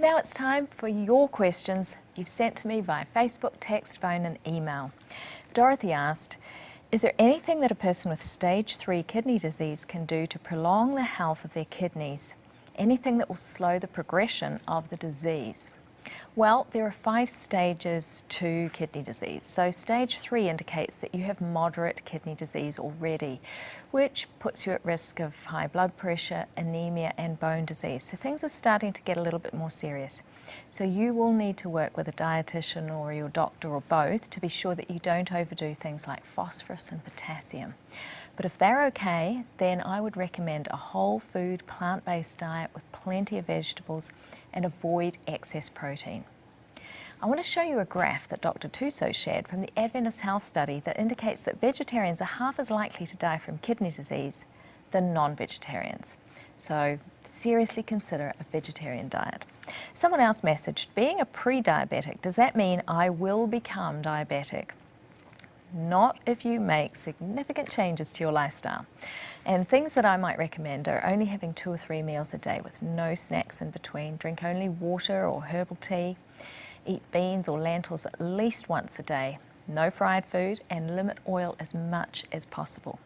Now it's time for your questions you've sent to me via Facebook, text, phone and email. Dorothy asked, is there anything that a person with stage 3 kidney disease can do to prolong the health of their kidneys? Anything that will slow the progression of the disease? Well, there are 5 stages to kidney disease. So stage 3 indicates that you have moderate kidney disease already, which puts you at risk of high blood pressure, anemia and bone disease. So things are starting to get a little bit more serious. So you will need to work with a dietitian or your doctor or both to be sure that you don't overdo things like phosphorus and potassium. But if they're okay, then I would recommend a whole food, plant-based diet with plenty of vegetables and avoid excess protein. I want to show you a graph that Dr. Tuso shared from the Adventist Health Study that indicates that vegetarians are half as likely to die from kidney disease than non-vegetarians. So seriously consider a vegetarian diet. Someone else messaged, being a pre-diabetic, does that mean I will become diabetic? Not if you make significant changes to your lifestyle. And things that I might recommend are only having 2 or 3 meals a day with no snacks in between, drink only water or herbal tea, eat beans or lentils at least once a day, no fried food, and limit oil as much as possible.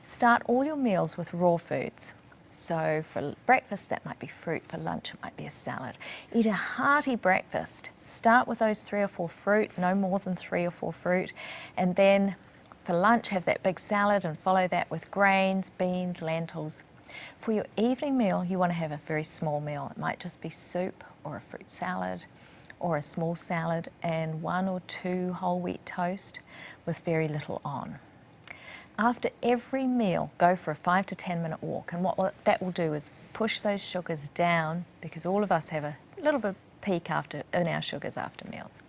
Start all your meals with raw foods. So for breakfast, that might be fruit. For lunch, it might be a salad. Eat a hearty breakfast. Start with those 3 or 4 fruit, no more than 3 or 4 fruit. And then for lunch, have that big salad and follow that with grains, beans, lentils. For your evening meal, you want to have a very small meal. It might just be soup or a fruit salad or a small salad and 1 or 2 whole wheat toast with very little on. After every meal, go for a 5 to 10 minute walk, and what that will do is push those sugars down, because all of us have a little bit of a peak in our sugars after meals.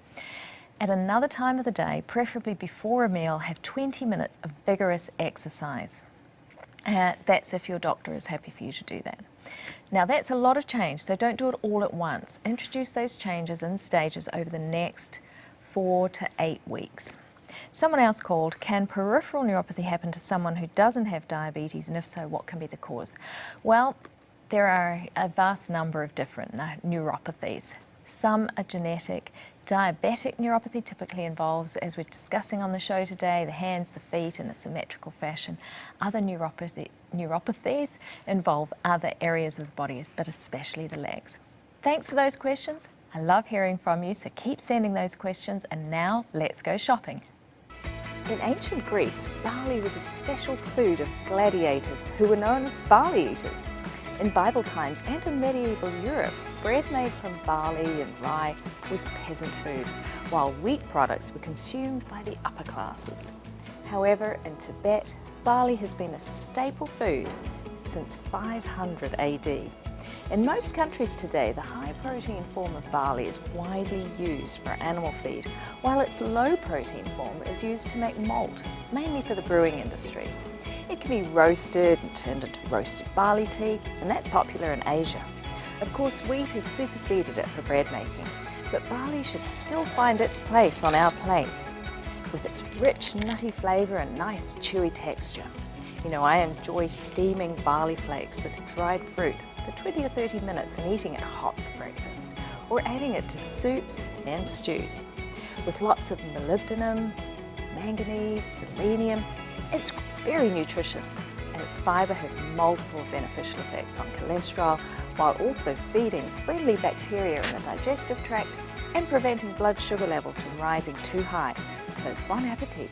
At another time of the day, preferably before a meal, have 20 minutes of vigorous exercise. That's if your doctor is happy for you to do that. Now that's a lot of change, so don't do it all at once. Introduce those changes in stages over the next 4 to 8 weeks. Someone else called, can peripheral neuropathy happen to someone who doesn't have diabetes, and if so, what can be the cause? Well, there are a vast number of different neuropathies. Some are genetic. Diabetic neuropathy typically involves, as we're discussing on the show today, the hands, the feet in a symmetrical fashion. Other neuropathies involve other areas of the body, but especially the legs. Thanks for those questions. I love hearing from you, so keep sending those questions, and now let's go shopping. In ancient Greece, barley was a special food of gladiators who were known as barley eaters. In Bible times and in medieval Europe, bread made from barley and rye was peasant food, while wheat products were consumed by the upper classes. However, in Tibet, barley has been a staple food since 500 AD. In most countries today, the high-protein form of barley is widely used for animal feed, while its low-protein form is used to make malt, mainly for the brewing industry. It can be roasted and turned into roasted barley tea, and that's popular in Asia. Of course, wheat has superseded it for bread making, but barley should still find its place on our plates, with its rich, nutty flavour and nice, chewy texture. You know, I enjoy steaming barley flakes with dried fruit for 20 or 30 minutes and eating it hot for breakfast, or adding it to soups and stews. With lots of molybdenum, manganese, selenium, it's very nutritious, and its fibre has multiple beneficial effects on cholesterol, while also feeding friendly bacteria in the digestive tract and preventing blood sugar levels from rising too high. So bon appetit!